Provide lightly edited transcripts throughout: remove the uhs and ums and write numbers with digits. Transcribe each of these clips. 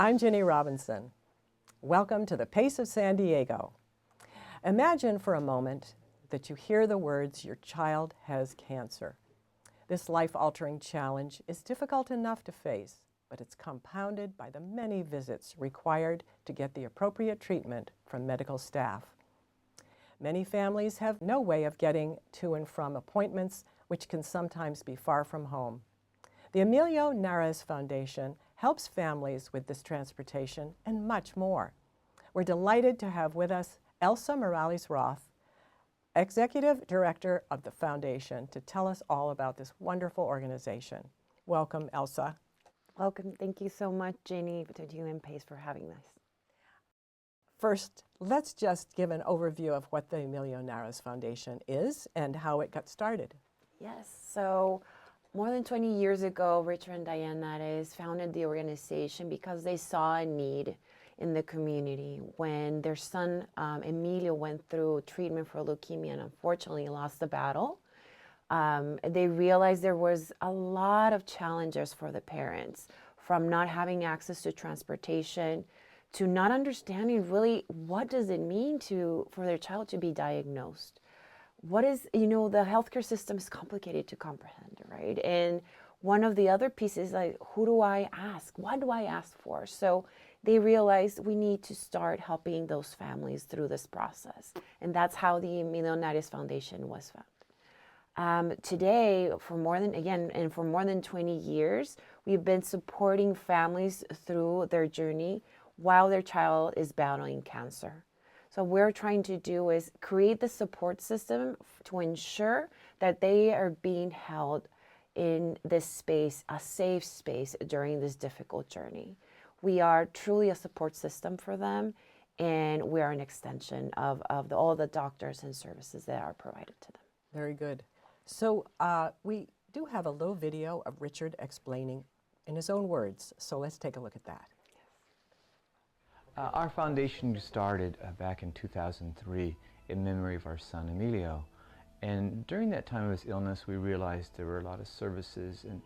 I'm Ginny Robinson. Welcome to the Pace of San Diego. Imagine for a moment that you hear the words, "Your child has cancer." This life-altering challenge is difficult enough to face, but it's compounded by the many visits required to get the appropriate treatment from medical staff. Many families have no way of getting to and from appointments, which can sometimes be far from home. The Emilio Nares Foundation helps families with this transportation and much more. We're delighted to have with us Elsa Morales-Roth, Executive Director of the Foundation, to tell us all about this wonderful organization. Welcome, Elsa. Welcome. Thank you so much, Janie, to you and Pace for having us. First, let's just give an overview of what the Emilio Nares Foundation is and how it got started. Yes, so more than 20 years ago, Richard and Diane Nares founded the organization because they saw a need in the community when their son, Emilio, went through treatment for leukemia and unfortunately lost the battle. They realized there was a lot of challenges for the parents, from not having access to transportation to not understanding really what does it mean for their child to be diagnosed. What is, the healthcare system is complicated to comprehend, right? And one of the other pieces, like, who do I ask? What do I ask for? So they realized we need to start helping those families through this process. And that's how the Emilio Nares Foundation was found. Today, for more than 20 years, we've been supporting families through their journey while their child is battling cancer. So what we're trying to do is create the support system to ensure that they are being held in this space, a safe space during this difficult journey. We are truly a support system for them, and we are an extension of all the doctors and services that are provided to them. Very good. So we do have a little video of Richard explaining in his own words, so let's take a look at that. Our foundation started back in 2003 in memory of our son Emilio, and during that time of his illness we realized there were a lot of services and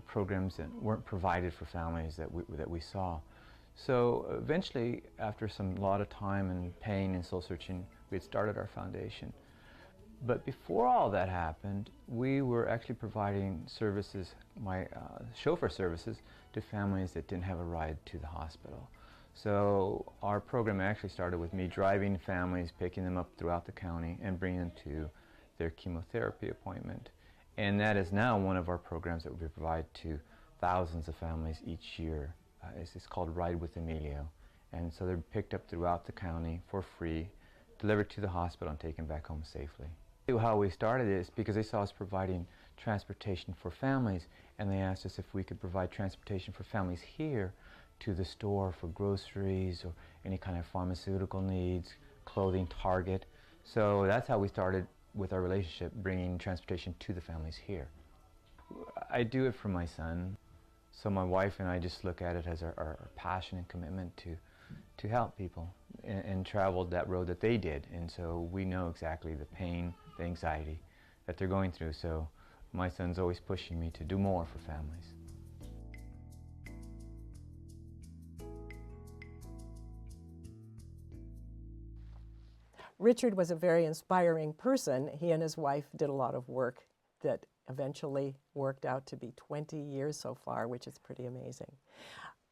programs that weren't provided for families that we saw. So eventually, after a lot of time and pain and soul searching, we had started our foundation. But before all that happened, we were actually providing services, chauffeur services, to families that didn't have a ride to the hospital. So our program actually started with me driving families, picking them up throughout the county and bringing them to their chemotherapy appointment. And that is now one of our programs that we provide to thousands of families each year. It's called Ride with Emilio. And so they're picked up throughout the county for free, delivered to the hospital and taken back home safely. How we started is because they saw us providing transportation for families, and they asked us if we could provide transportation for families here to the store for groceries or any kind of pharmaceutical needs, clothing, Target. So that's how we started with our relationship, bringing transportation to the families here. I do it for my son, so my wife and I just look at it as our passion and commitment to help people and traveled that road that they did. And so we know exactly the pain, the anxiety that they're going through. So my son's always pushing me to do more for families. Richard was a very inspiring person. He and his wife did a lot of work that eventually worked out to be 20 years so far, which is pretty amazing.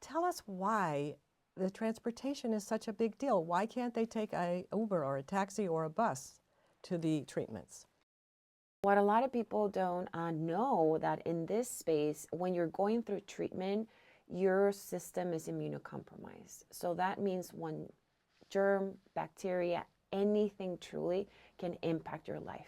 Tell us why the transportation is such a big deal. Why can't they take an Uber or a taxi or a bus to the treatments? What a lot of people don't know that in this space, when you're going through treatment, your system is immunocompromised. So that means one germ, bacteria, anything truly can impact your life.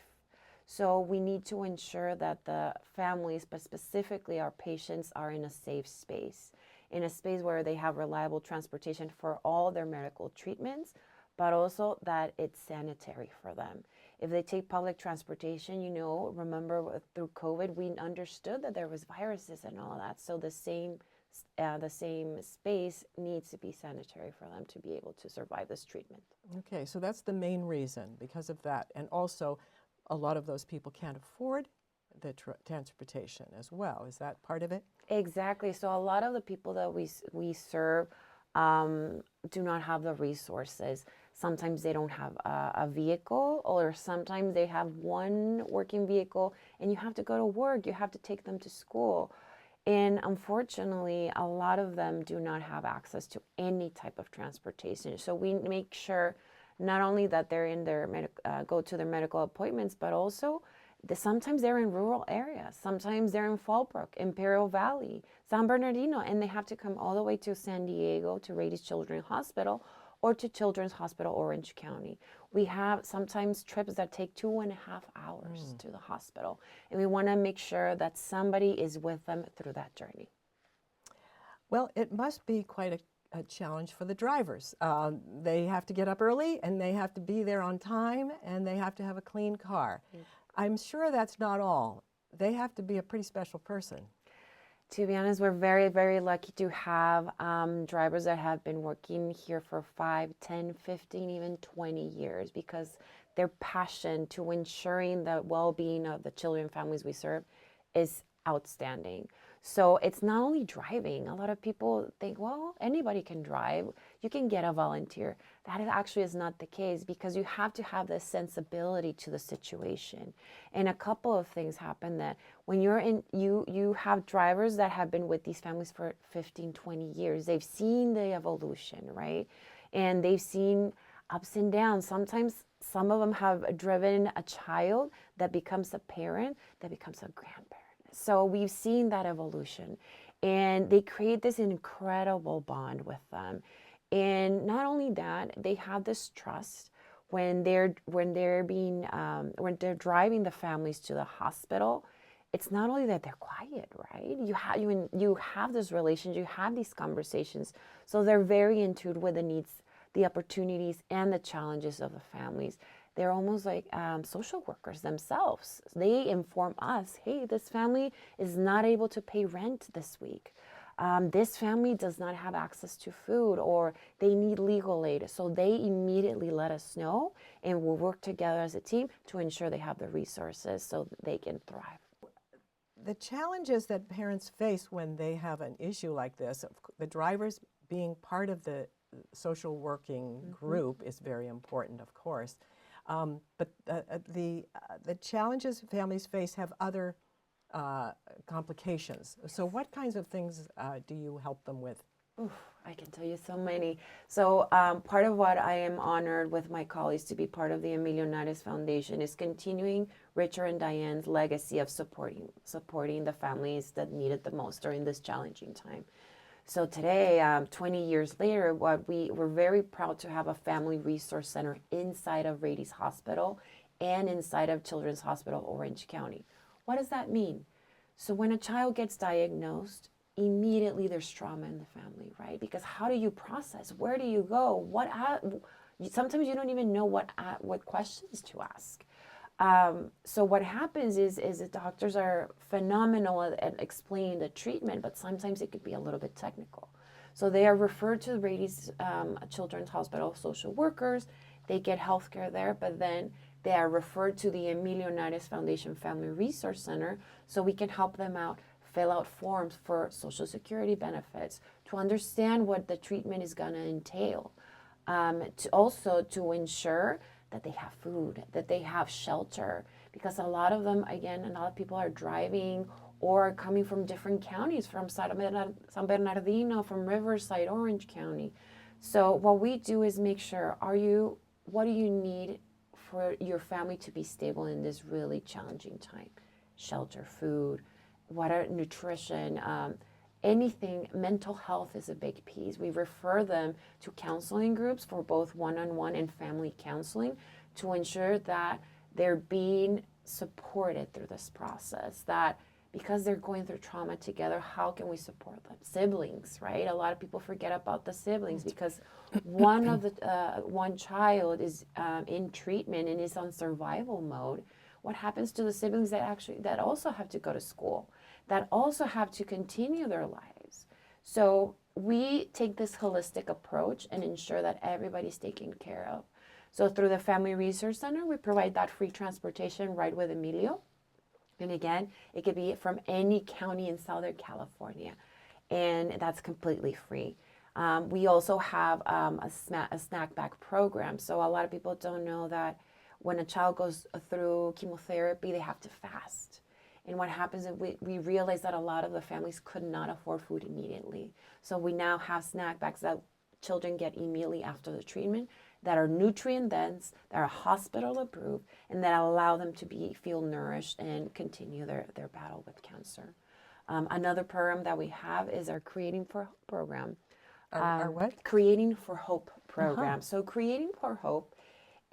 So we need to ensure that the families, but specifically our patients, are in a safe space, in a space where they have reliable transportation for all their medical treatments, but also that it's sanitary for them. If they take public transportation, remember through COVID, we understood that there was viruses and all of that. So the same space needs to be sanitary for them to be able to survive this treatment. Okay, so that's the main reason, because of that. And also, a lot of those people can't afford the transportation as well. Is that part of it? Exactly. So a lot of the people that we serve do not have the resources. Sometimes they don't have a vehicle, or sometimes they have one working vehicle and you have to go to work, you have to take them to school. And unfortunately, a lot of them do not have access to any type of transportation. So we make sure not only that they're in their go to their medical appointments, but also sometimes they're in rural areas. Sometimes they're in Fallbrook, Imperial Valley, San Bernardino, and they have to come all the way to San Diego to Rady's Children's Hospital or to Children's Hospital Orange County. We have sometimes trips that take 2.5 hours to the hospital, and we want to make sure that somebody is with them through that journey. Well, it must be quite a challenge for the drivers. They have to get up early, and they have to be there on time, and they have to have a clean car. I'm sure that's not all. They have to be a pretty special person. To be honest, we're very, very lucky to have drivers that have been working here for 5, 10, 15, even 20 years, because their passion to ensuring the well-being of the children and families we serve is outstanding. So it's not only driving. A lot of people think, well, anybody can drive. You can get a volunteer. That actually is not the case, because you have to have this sensibility to the situation. And a couple of things happen that when you're in, you have drivers that have been with these families for 15, 20 years. They've seen the evolution, right? And they've seen ups and downs. Sometimes some of them have driven a child that becomes a parent, that becomes a grandparent. So we've seen that evolution, and they create this incredible bond with them. And not only that, they have this trust when they're driving the families to the hospital. It's not only that they're quiet, right? You have this relationship, you have these conversations, so they're very in tune with the needs, the opportunities, and the challenges of the families. They're almost like social workers themselves. They inform us, hey, this family is not able to pay rent this week. This family does not have access to food, or they need legal aid. So they immediately let us know, and we'll work together as a team to ensure they have the resources so that they can thrive. The challenges that parents face when they have an issue like this, the drivers being part of the social working group is very important, of course. But the challenges families face have other complications. So what kinds of things do you help them with? Oof, I can tell you so many. So part of what I am honored with my colleagues to be part of the Emilio Nares Foundation is continuing Richard and Diane's legacy of supporting the families that need it the most during this challenging time. So today, 20 years later, we're very proud to have a family resource center inside of Rady's Hospital and inside of Children's Hospital Orange County. What does that mean? So when a child gets diagnosed, immediately there's trauma in the family, right? Because how do you process? Where do you go? Sometimes you don't even know what questions to ask. So what happens is the doctors are phenomenal at explaining the treatment, but sometimes it could be a little bit technical. So they are referred to Rady's Children's Hospital social workers. They get health care there, but then they are referred to the Emilio Nares Foundation Family Resource Center so we can help them out, fill out forms for Social Security benefits, to understand what the treatment is going to entail, to ensure that they have food, that they have shelter, because a lot of them, again, a lot of people are driving or coming from different counties, from San Bernardino, from Riverside, Orange County. So what we do is make sure, what do you need for your family to be stable in this really challenging time? Shelter, food, nutrition, anything. Mental health is a big piece. We refer them to counseling groups for both one-on-one and family counseling to ensure that they're being supported through this process, that because they're going through trauma together, how can we support them? Siblings, right? A lot of people forget about the siblings because one child is in treatment and is on survival mode. What happens to the siblings that also have to go to school, that also have to continue their lives? So we take this holistic approach and ensure that everybody's taken care of. So through the Family Resource Center, we provide that free transportation right with Emilio. And again, it could be from any county in Southern California, and that's completely free. We also have a snack bag program. So a lot of people don't know that when a child goes through chemotherapy, they have to fast. And what happens is we realize that a lot of the families could not afford food immediately. So we now have snack bags that children get immediately after the treatment that are nutrient dense, that are hospital approved, and that allow them to feel nourished and continue their battle with cancer. Another program that we have is our Creating for Hope program. Our what? Creating for Hope program. So Creating for Hope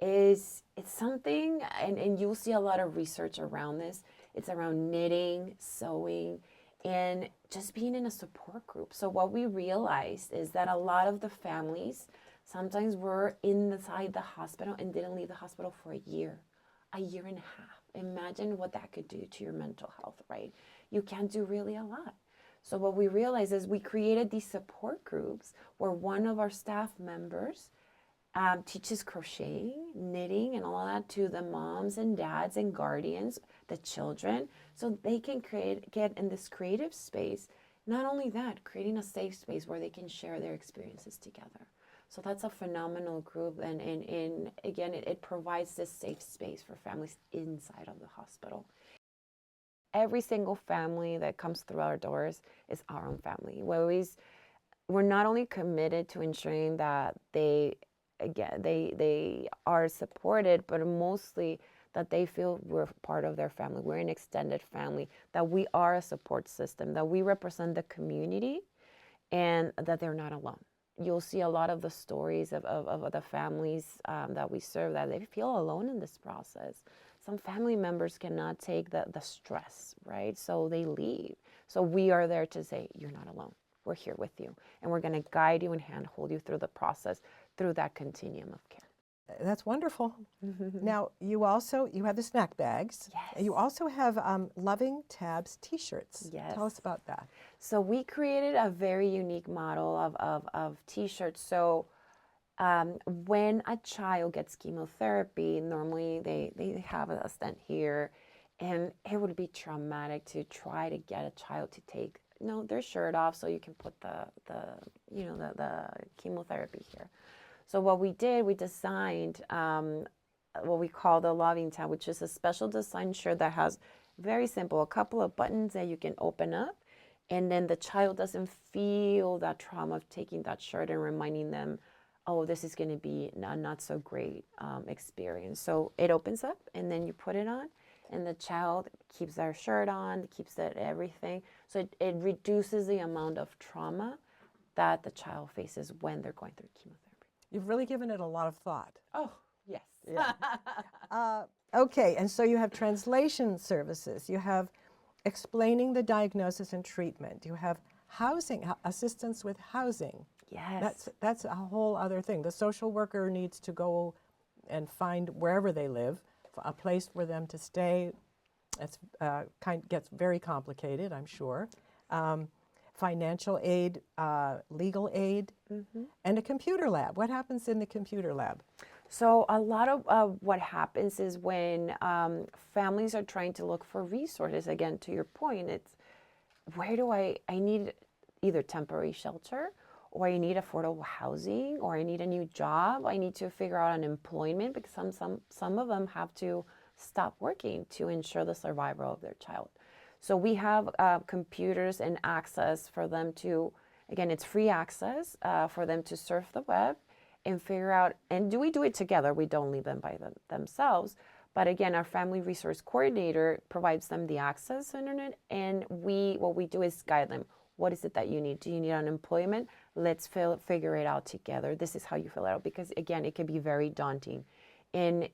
it's something, and you'll see a lot of research around this. It's around knitting, sewing, and just being in a support group. So what we realized is that a lot of the families sometimes were inside the hospital and didn't leave the hospital for a year and a half. Imagine what that could do to your mental health, right? You can't do really a lot. So what we realized is we created these support groups where one of our staff members teaches crocheting, knitting, and all of that to the moms and dads and guardians, the children, so they can get in this creative space. Not only that, creating a safe space where they can share their experiences together. So that's a phenomenal group, and again, it provides this safe space for families inside of the hospital. Every single family that comes through our doors is our own family. We're not only committed to ensuring that they are supported, but mostly that they feel we're part of their family. We're an extended family, that we are a support system, that we represent the community, and that they're not alone. You'll see a lot of the stories of the families that we serve, that they feel alone in this process. Some family members cannot take the stress, right? So they leave. So we are there to say, you're not alone. We're here with you. And we're going to guide you and handhold you through the process, through that continuum of care. That's wonderful. Now, you have the snack bags. Yes. You also have Loving Tabs T-shirts. Yes. Tell us about that. So we created a very unique model of T-shirts. So when a child gets chemotherapy, normally they have a stent here, and it would be traumatic to try to get a child to take their shirt off so you can put the chemotherapy here. So what we did, we designed what we call the Loving Tab, which is a special design shirt that has very simple, a couple of buttons that you can open up, and then the child doesn't feel that trauma of taking that shirt and reminding them, oh, this is going to be a not so great experience. So it opens up, and then you put it on, and the child keeps their shirt on, keeps everything. So it reduces the amount of trauma that the child faces when they're going through chemotherapy. You've really given it a lot of thought. Oh, yes. Yeah. Okay, and so you have translation services. You have explaining the diagnosis and treatment. You have housing, assistance with housing. Yes. That's a whole other thing. The social worker needs to go and find wherever they live a place for them to stay. It's gets very complicated, I'm sure. Financial aid, legal aid, and a computer lab. What happens in the computer lab? So a lot of what happens is when families are trying to look for resources, again, to your point, it's where do I need either temporary shelter, or I need affordable housing, or I need a new job. I need to figure out unemployment, because some of them have to stop working to ensure the survival of their child. So we have computers and access for them to, again, it's free access for them to surf the web and figure out, and we do it together. We don't leave them by themselves. But again, our family resource coordinator provides them the access to internet, and what we do is guide them. What is it that you need? Do you need unemployment? Let's figure it out together. This is how you fill it out, because again, it can be very daunting. And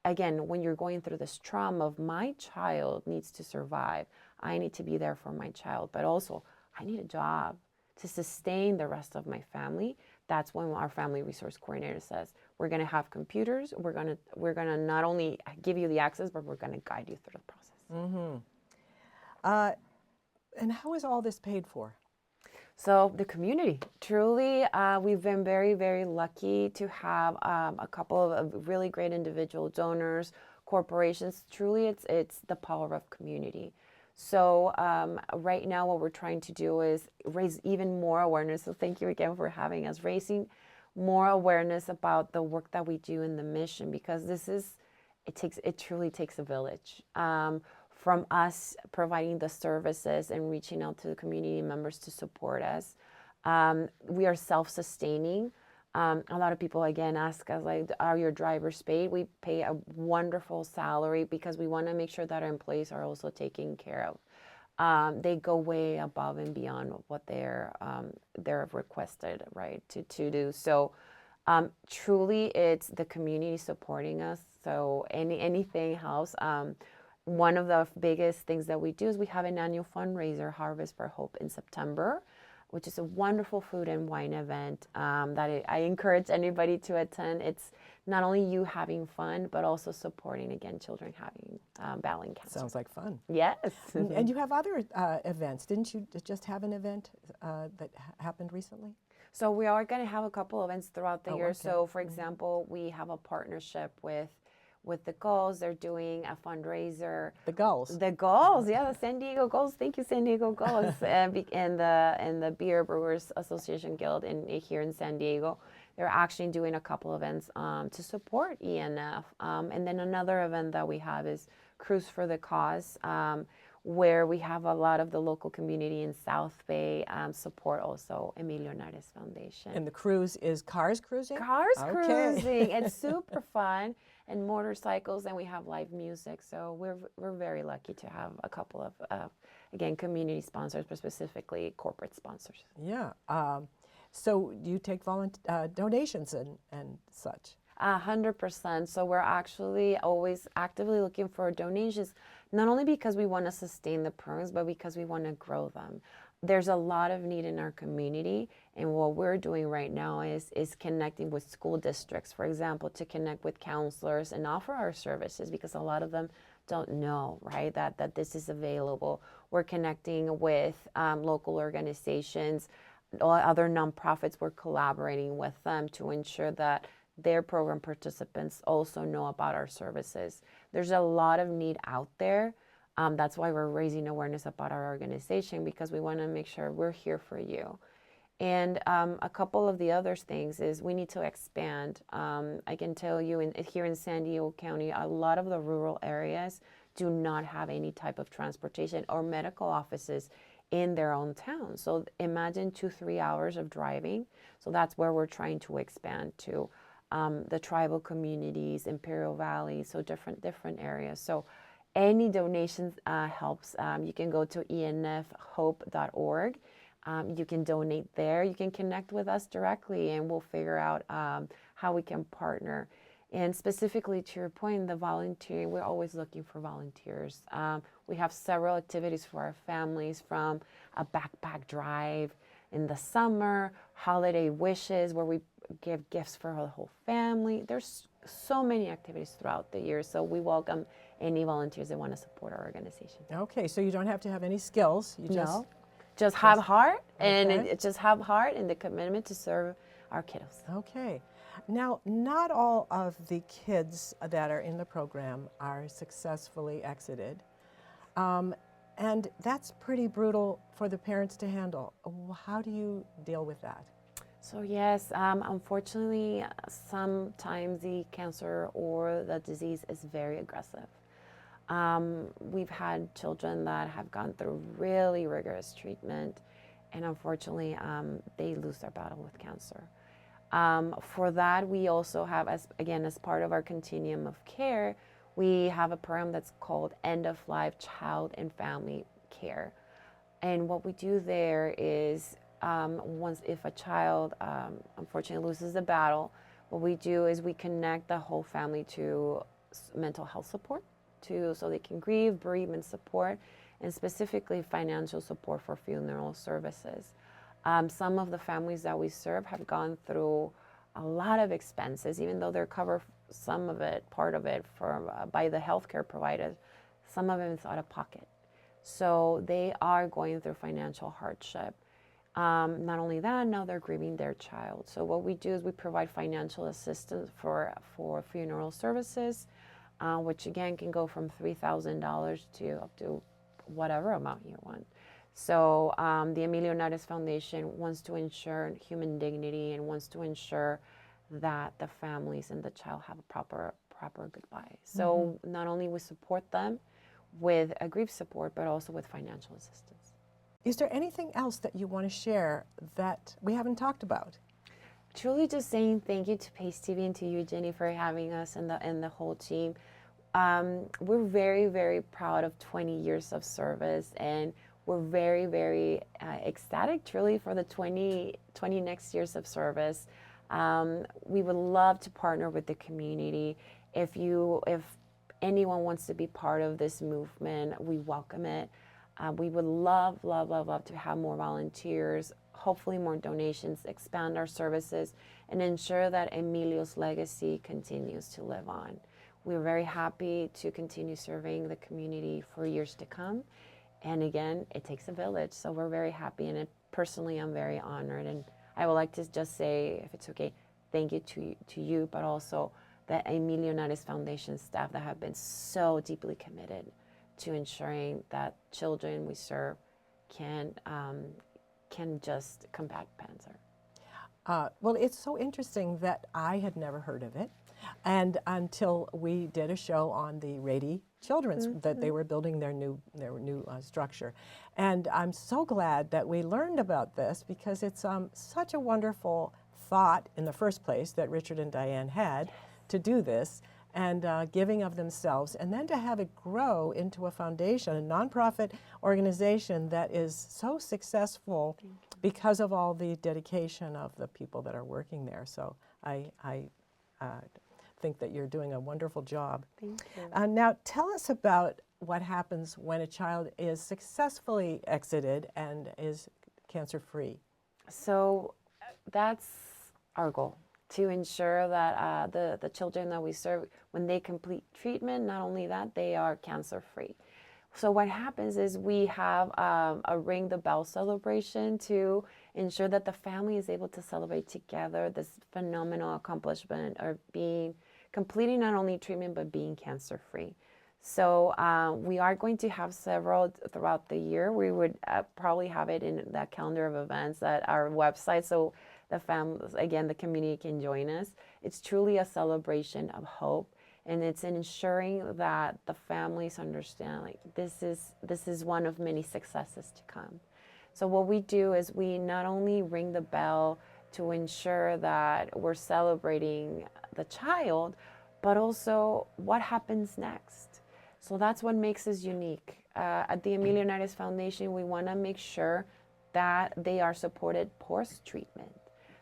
again, when you're going through this trauma of my child needs to survive, I need to be there for my child, but also I need a job to sustain the rest of my family. That's when our family resource coordinator says, we're going to have computers. We're going to not only give you the access, but we're going to guide you through the process. And how is all this paid for? So the community, truly, we've been very, very lucky to have a couple of really great individual donors, corporations. Truly, it's the power of community. So right now what we're trying to do is raise even more awareness. So thank you again for having us, raising more awareness about the work that we do in the mission, because it truly takes a village. From us providing the services and reaching out to the community members to support us. We are self-sustaining. A lot of people again ask us, like, are your drivers paid? We pay a wonderful salary because we want to make sure that our employees are also taken care of. They go way above and beyond what they're requested, right, to do. So truly, it's the community supporting us. So anything helps. One of the biggest things that we do is we have an annual fundraiser, Harvest for Hope, in September, which is a wonderful food and wine event that I encourage anybody to attend. It's not only you having fun, but also supporting, again, children having battling cancer. Sounds like fun. Yes. And you have other events. Didn't you just have an event that happened recently? So we are going to have a couple events throughout the year. Okay. So, for example, we have a partnership with the Gulls. They're doing a fundraiser. The Gulls. The Gulls, yeah, the San Diego Gulls. Thank you, San Diego Gulls, and the Beer Brewers Association Guild here in San Diego. They're actually doing a couple events to support ENF. And then another event that we have is Cruise for the Cause, where we have a lot of the local community in South Bay support also Emilio Nares Foundation. And the cruise is cars cruising? Cars Okay. cruising. It's super fun. And motorcycles, and we have live music. So we're very lucky to have a couple of, again, community sponsors, but specifically corporate sponsors. Yeah. So you take donations and such? 100%. So we're actually always actively looking for donations, not only because we want to sustain the programs, but because we want to grow them. There's a lot of need in our community, and what we're doing right now is connecting with school districts, for example, to connect with counselors and offer our services, because a lot of them don't know, right, that this is available. We're connecting with local organizations, other nonprofits. We're collaborating with them to ensure that their program participants also know about our services. There's a lot of need out there. That's why we're raising awareness about our organization, because we want to make sure we're here for you. And a couple of the other things is we need to expand. I can tell you here in San Diego County, a lot of the rural areas do not have any type of transportation or medical offices in their own town. So imagine 2-3 hours of driving. So that's where we're trying to expand to. The tribal communities, Imperial Valley, so different areas. So any donations helps. You can go to enfhope.org. You can donate there. You can connect with us directly, and we'll figure out how we can partner. And specifically to your point, the volunteering, we're always looking for volunteers. We have several activities for our families, from a backpack drive in the summer, holiday wishes where we give gifts for the whole family. There's so many activities throughout the year, so we welcome any volunteers that want to support our organization. Okay, so you don't have to have any skills. You just have heart, and Okay. just have heart and the commitment to serve our kiddos. Okay. Now, not all of the kids that are in the program are successfully exited. And that's pretty brutal for the parents to handle. How do you deal with that? So yes, unfortunately, sometimes the cancer or the disease is very aggressive. We've had children that have gone through really rigorous treatment, and unfortunately, they lose their battle with cancer. For that, we also have, as part of our continuum of care, we have a program that's called End of Life Child and Family Care. And what we do there is, if a child unfortunately loses the battle, what we do is we connect the whole family to mental health support, so they can grieve, bereavement support, and specifically financial support for funeral services. Some of the families that we serve have gone through a lot of expenses, even though they're covered part of it by the healthcare providers. Some of them is out of pocket. So they are going through financial hardship. Not only that, now they're grieving their child. So what we do is we provide financial assistance for funeral services, which again can go from $3,000 to up to whatever amount you want. So the Emilio Nares Foundation wants to ensure human dignity and wants to ensure that the families and the child have a proper goodbye. So not only we support them with a grief support, but also with financial assistance. Is there anything else that you want to share that we haven't talked about? Truly just saying thank you to Pace TV and to you, Jenny, for having us and the whole team. We're very, very proud of 20 years of service, and we're very, very ecstatic truly for the 20 next years of service. We would love to partner with the community. If anyone wants to be part of this movement, we welcome it. We would love to have more volunteers, hopefully more donations, expand our services, and ensure that Emilio's legacy continues to live on. We're very happy to continue serving the community for years to come. And again, it takes a village, so we're very happy, and personally, I'm very honored. And I would like to just say, if it's okay, thank you to you, but also the Emilio Nares Foundation staff that have been so deeply committed to ensuring that children we serve can just combat cancer. Well, it's so interesting that I had never heard of it, and until we did a show on the Rady Children's, that they were building their new structure, and I'm so glad that we learned about this, because it's such a wonderful thought in the first place that Richard and Diane had to do this, and giving of themselves, and then to have it grow into a foundation, a nonprofit organization that is so successful because of all the dedication of the people that are working there. So I think that you're doing a wonderful job. Thank you. Now tell us about what happens when a child is successfully exited and is cancer-free. So that's our goal, to ensure that the children that we serve, when they complete treatment, not only that, they are cancer-free. So what happens is we have a Ring the Bell celebration to ensure that the family is able to celebrate together this phenomenal accomplishment of completing not only treatment, but being cancer-free. So we are going to have several throughout the year. We would probably have it in that calendar of events at our website, so the families, again, the community can join us. It's truly a celebration of hope, and it's ensuring that the families understand, like, this is one of many successes to come. So what we do is we not only ring the bell to ensure that we're celebrating the child, but also what happens next. So that's what makes us unique. At the Emilio Nares Foundation, we want to make sure that they are supported post-treatment.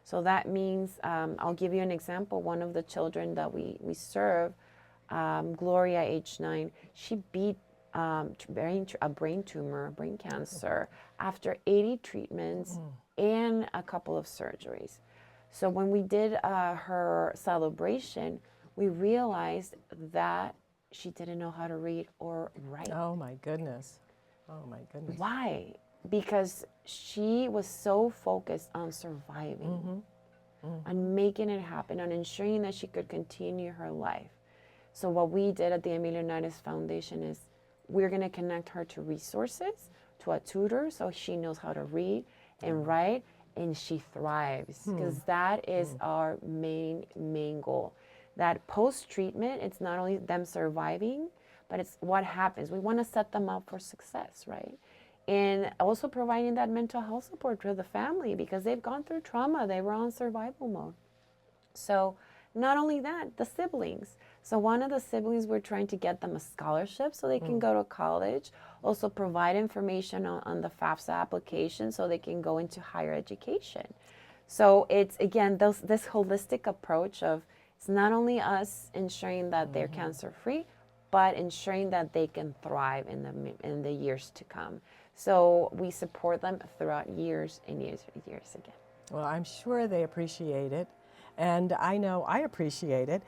So that means, I'll give you an example. One of the children that we serve, Gloria, age 9, she beat a brain tumor, brain cancer, after 80 treatments and a couple of surgeries. So when we did her celebration, we realized that she didn't know how to read or write. Oh my goodness. Oh my goodness. Why? Because she was so focused on surviving, on making it happen, on ensuring that she could continue her life. So what we did at the Emilio Nares Foundation is we're going to connect her to resources, to a tutor, so she knows how to read and write, and she thrives, because that is our main goal. That post-treatment, it's not only them surviving, but it's what happens. We want to set them up for success, right? And also providing that mental health support to the family, because they've gone through trauma. They were on survival mode. So not only that, the siblings. So one of the siblings, we're trying to get them a scholarship so they can go to college. Also provide information on the FAFSA application so they can go into higher education. So it's, again, this holistic approach of, it's not only us ensuring that they're cancer-free, but ensuring that they can thrive in the years to come. So we support them throughout years and years and years again. Well, I'm sure they appreciate it, and I know I appreciate it.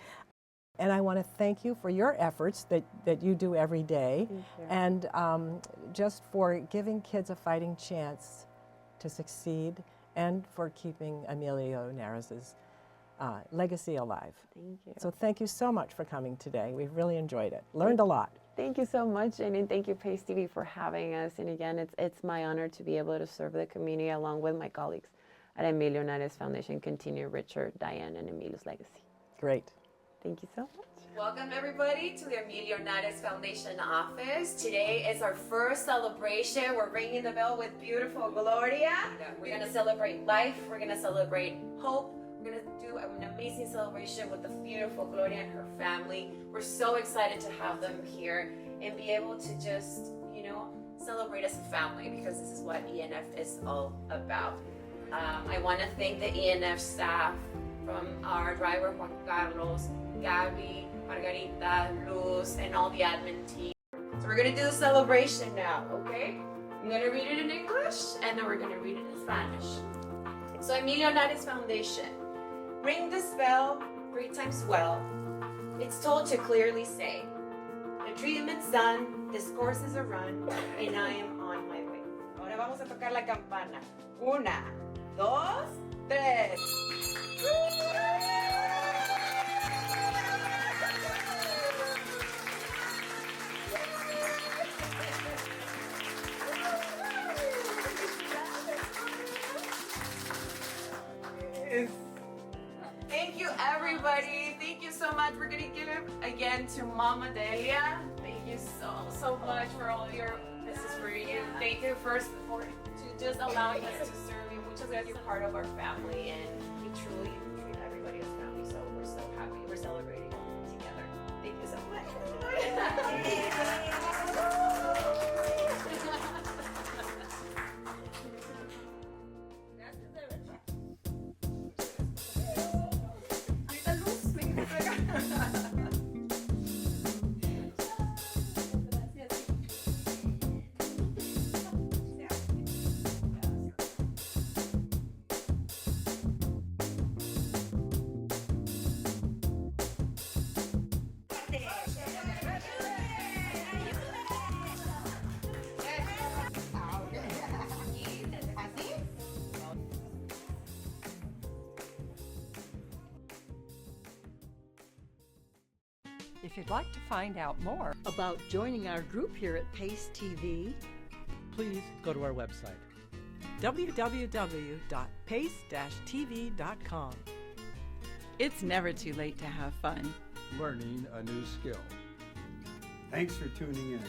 And I want to thank you for your efforts that you do every day, and just for giving kids a fighting chance to succeed, and for keeping Emilio Nares's legacy alive. Thank you. So thank you so much for coming today. We've really enjoyed it. Learned a lot. Thank you so much, Jane, and thank you, Pace TV, for having us. And again, it's my honor to be able to serve the community along with my colleagues at Emilio Nares Foundation, continue Richard, Diane, and Emilio's legacy. Great. Thank you so much. Welcome everybody to the Emilio Nares Foundation office. Today is our first celebration. We're ringing the bell with beautiful Gloria. We're gonna celebrate life. We're gonna celebrate hope. We're gonna do an amazing celebration with the beautiful Gloria and her family. We're so excited to have them here and be able to just, celebrate as a family, because this is what ENF is all about. I want to thank the ENF staff, from our driver Juan Carlos, Gabby, Margarita, Luz, and all the admin team. So we're gonna do the celebration now, okay? I'm gonna read it in English, and then we're gonna read it in Spanish. So Emilio Nares Foundation, ring this bell 3 times well. It's told to clearly say, the treatment's done, this course is a run, and I am on my way. Ahora vamos a tocar la campana. 1, 2, 3. Thank you, everybody. Thank you so much. We're gonna give it again to Mama Delia. Thank you so much for all your. This is for you. Thank you first for to just allowing us to serve you. Muchas gracias. You're part of our family, and we truly treat everybody as family. So we're so happy. We're celebrating together. Thank you so much. If you'd like to find out more about joining our group here at Pace TV, please go to our website. www.pace-tv.com. It's never too late to have fun. Learning a new skill. Thanks for tuning in.